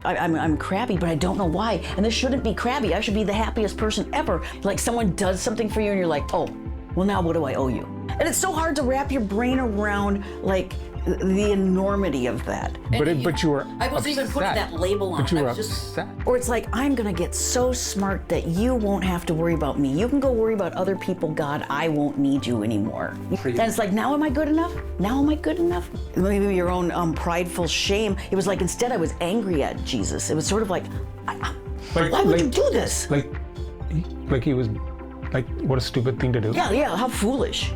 I'm crabby, but I don't know why. And this shouldn't be crabby. I should be the happiest person ever. Like someone does something for you and you're like, oh, well now what do I owe you? And it's so hard to wrap your brain around like the enormity of that. But you were I wasn't even putting that label on. But you were I was upset. Or it's like, I'm gonna get so smart that you won't have to worry about me. You can go worry about other people, God, I won't need you anymore. And it's like, now am I good enough? Now am I good enough? Maybe your own prideful shame. It was like, instead I was angry at Jesus. It was sort of like why would you do this? Like he was, like, what a stupid thing to do. Yeah, how foolish.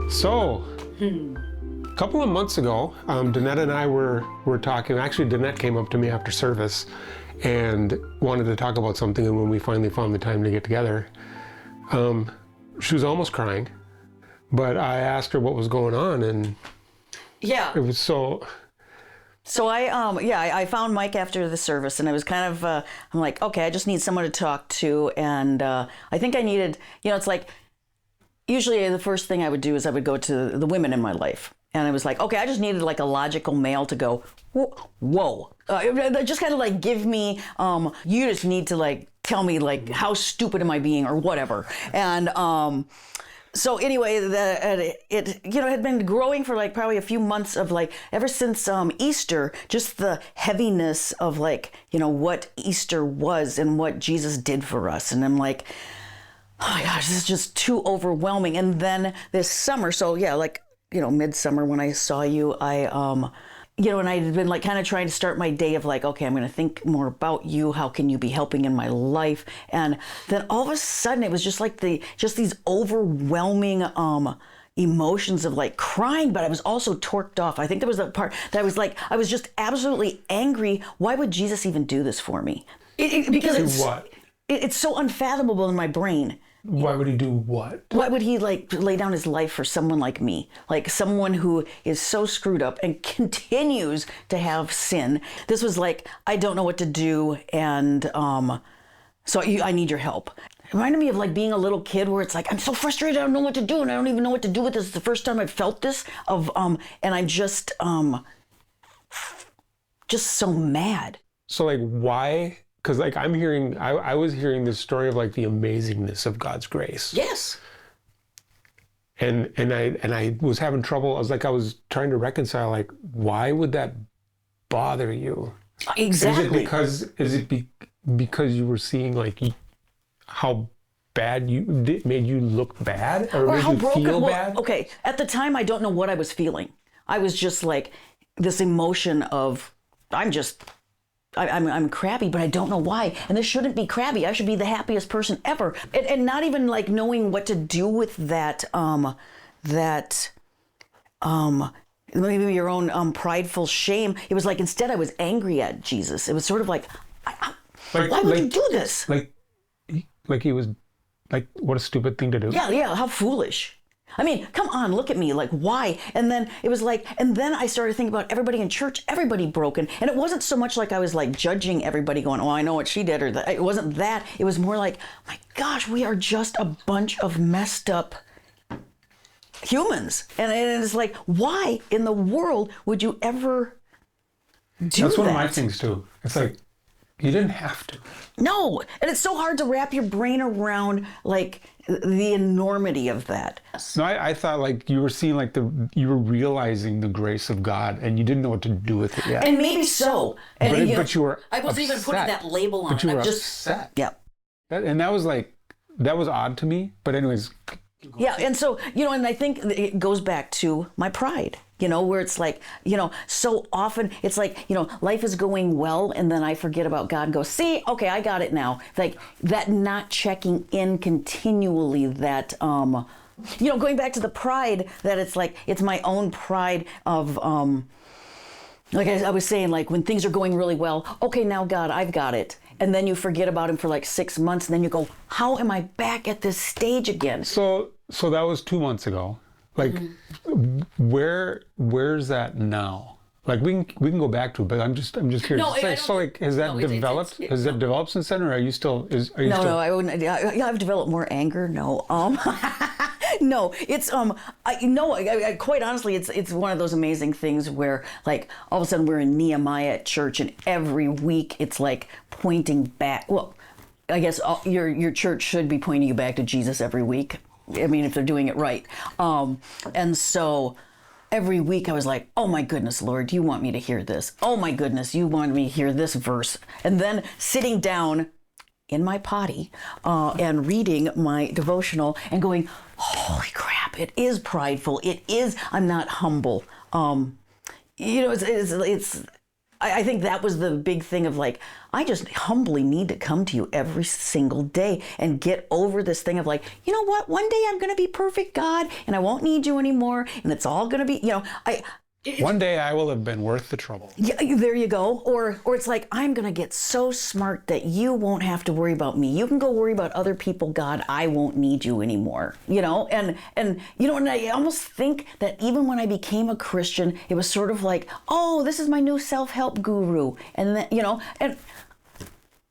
So, a couple of months ago, Danette and I were talking. Actually, Danette came up to me after service and wanted to talk about something, and when we finally found the time to get together, she was almost crying, but I asked her what was going on, and it was so... So I found Mike after the service, and I was kind of, I'm like, okay, I just need someone to talk to, and I think I needed, it's like, usually the first thing I would do is I would go to the women in my life. And I was like, okay, I just needed like a logical male to go, whoa. Just kind of like give me, you just need to like tell me like how stupid am I being or whatever. And so anyway, it had been growing for like probably a few months of like, ever since Easter, just the heaviness of like, what Easter was and what Jesus did for us. And I'm like, oh my gosh, this is just too overwhelming. And then this summer, so yeah, like, midsummer when I saw you, and I had been like kind of trying to start my day of like, okay, I'm going to think more about you. How can you be helping in my life? And then all of a sudden it was just like these overwhelming, emotions of like crying, but I was also torqued off. I think there was a part that I was just absolutely angry. Why would Jesus even do this for me? Because it's so unfathomable in my brain. Why would he do what? Why would he like lay down his life for someone like me? Like someone who is so screwed up and continues to have sin. This was like, I don't know what to do, and so I need your help. It reminded me of like being a little kid where it's like, I'm so frustrated, I don't know what to do, and I don't even know what to do with this. It's the first time I've felt this and I'm just so mad. So like why? Because like I was hearing this story of like the amazingness of God's grace. Yes. And I was having trouble. I was trying to reconcile, like, why would that bother you? Exactly. Is it because you were seeing like how bad made you look bad, or made you feel bad? Okay, at the time I don't know what I was feeling. I was just like this emotion of I'm crabby, but I don't know why. And this shouldn't be crabby. I should be the happiest person ever. And not even like knowing what to do with that, maybe your own prideful shame. It was like, instead I was angry at Jesus. It was sort of like, why would you do this? Like he was, like, what a stupid thing to do. Yeah, how foolish. I mean, come on, look at me, like, why? And then it was like, and then I started thinking about everybody in church, everybody broken. And it wasn't so much like I was like judging everybody going, oh, I know what she did, or that. It wasn't that. It was more like, my gosh, we are just a bunch of messed up humans. And it's like, why in the world would you ever do that? That's one of my things too. It's like, you didn't have to. No, and it's so hard to wrap your brain around like the enormity of that. No, I thought like you were seeing like you were realizing the grace of God, and you didn't know what to do with it yet. And maybe so. And but you were I wasn't even putting that label on. But you were upset. Yeah. And that was odd to me. But anyways. Yeah, and so, and I think it goes back to my pride, where it's like, so often it's like, life is going well, and then I forget about God and go, see, okay, I got it now. Like that not checking in continually, that, going back to the pride, that it's like, it's my own pride of, like I was saying, like when things are going really well, okay, now God, I've got it. And then you forget about him for like 6 months, and then you go, how am I back at this stage again? So that was 2 months ago. Like, where's that now? Like we can go back to it, but I'm just curious. No, I don't- So like, has that no, it's- developed? Has that developed since then, or are you still? Are you No, still? no, I wouldn't. Yeah, I've developed more anger. No, no, it's I quite honestly, it's one of those amazing things where like all of a sudden we're in Nehemiah at church, and every week it's like pointing back. Well, I guess your church should be pointing you back to Jesus every week. I mean, if they're doing it right, and so. Every week I was like, oh my goodness, Lord, you want me to hear this. Oh my goodness, you want me to hear this verse. And then sitting down in my potty and reading my devotional and going, holy crap, it is prideful. It is, I'm not humble. I think that was the big thing of like, I just humbly need to come to you every single day and get over this thing of like, you know what, one day I'm going to be perfect, God, and I won't need you anymore, and it's all going to be, One day I will have been worth the trouble. Yeah, there you go. Or it's like, I'm going to get so smart that you won't have to worry about me. You can go worry about other people, God. I won't need you anymore. And I almost think that even when I became a Christian, it was sort of like, oh, this is my new self-help guru. And then, and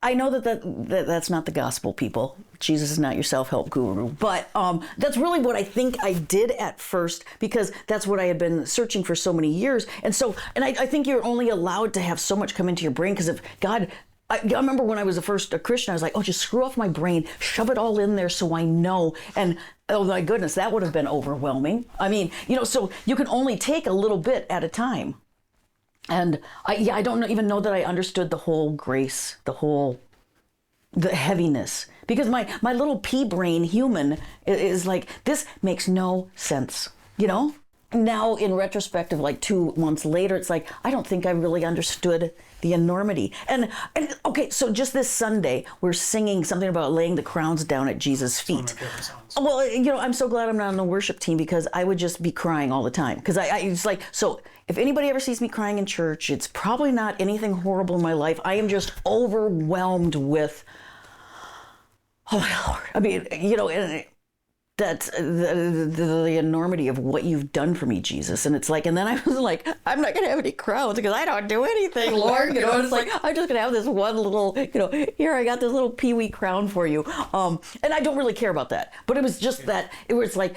I know that's not the gospel, people. Jesus is not your self-help guru. But that's really what I think I did at first, because that's what I had been searching for so many years. And I think you're only allowed to have so much come into your brain, because if God, I remember when I was a Christian, I was like, oh, just screw off my brain, shove it all in there so I know. And oh my goodness, that would have been overwhelming. I mean, so you can only take a little bit at a time. And I don't even know that I understood the whole grace, the heaviness, because my little pea brain human is like, this makes no sense, Now in retrospective, like 2 months later, it's like, I don't think I really understood the enormity. And okay, so just this Sunday, we're singing something about laying the crowns down at Jesus' feet. Well, I'm so glad I'm not on the worship team, because I would just be crying all the time. Because it's like, so if anybody ever sees me crying in church, it's probably not anything horrible in my life. I am just overwhelmed with, oh my Lord. I mean, that's the enormity of what you've done for me, Jesus. And it's like, and then I was like, I'm not going to have any crowns because I don't do anything, Lord. And it's like, I'm just going to have this one little, here, I got this little peewee crown for you. And I don't really care about that. But it was just that, it was like,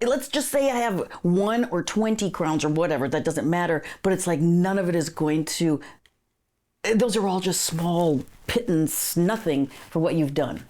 let's just say I have 1 or 20 crowns or whatever, that doesn't matter. But it's like, none of it is going to, those are all just small pittance, nothing for what you've done.